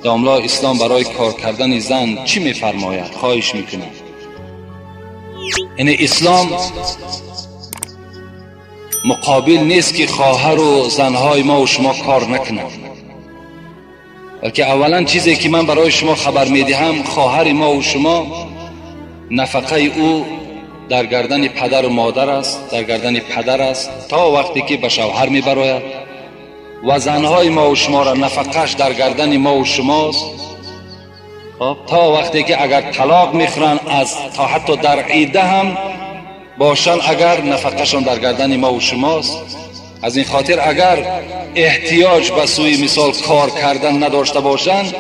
داملا اسلام برای کار کردن زن چی میفرماید؟ خواهش میکنم. این اسلام مقابل نیست که خواهر و زنهای ما و شما کار نکنند، بلکه اولا چیزی که من برای شما خبر میدهم، خواهر ما و شما نفقه او در گردن پدر و مادر است، در گردن پدر است تا وقتی که به شوهر میبراید، و زنهای ما و شما را نفقهش در گردن ما و شماست تا وقتی که اگر طلاق میخورن از تا حتی در عیده هم باشن، اگر نفقهشان در گردن ما و شماست. از این خاطر اگر احتیاج به سوی مثال کار کردن نداشته باشند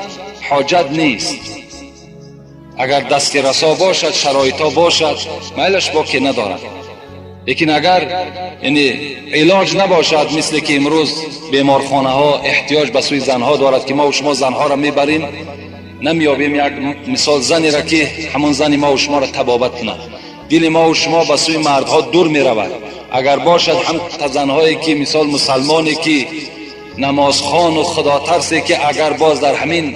حاجت نیست. اگر دست رسا باشد، شرایطا باشد، میلش با که ندارد. لیکن اگر یعنی علاج نباشد، مثل که امروز بیمارخانه ها احتیاج به سوی زنها دارد که ما و شما زنها را میبریم، نمیابیم یک مثال زنی را که همون زن ما و شما را طبابت کند. دل ما و شما به سوی مردها دور می رود. اگر باشد هم زنهایی که مثال مسلمانی که نمازخوان و خدا ترسی که اگر باز در همین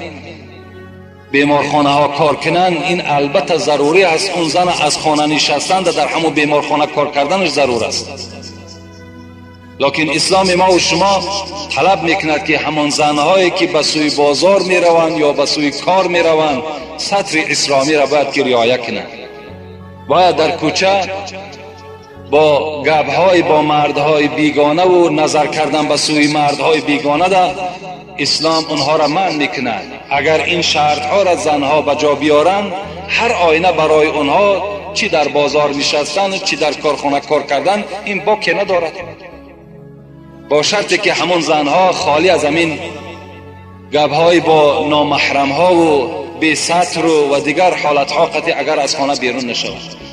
بیمارخانه ها کار کنن، این البته ضروری است. اون زن از خانه نشستن در همون بیمارخانه کار کردنش ضرور است. لیکن اسلام ما و شما طلب میکند که همان زنهایی که به سوی بازار میروند یا به سوی کار میروند سطر اسلامی را باید که رعایت کنند. باید در کوچه با گپ‌های با مردهای بیگانه و نظر کردن به سوی مردهای بیگانه ده اسلام اونها را منع میکند. اگر این شرطها را زنها به جا بیارند، هر آینه برای اونها چی در بازار نشستن چی در کارخانه کار کردن این باکی ندارد، با شرطی که همون زنها خالی از همین گپ‌های با نامحرم‌ها و بی ستر و دیگر حالت‌ها قطعی اگر از خانه بیرون نشود.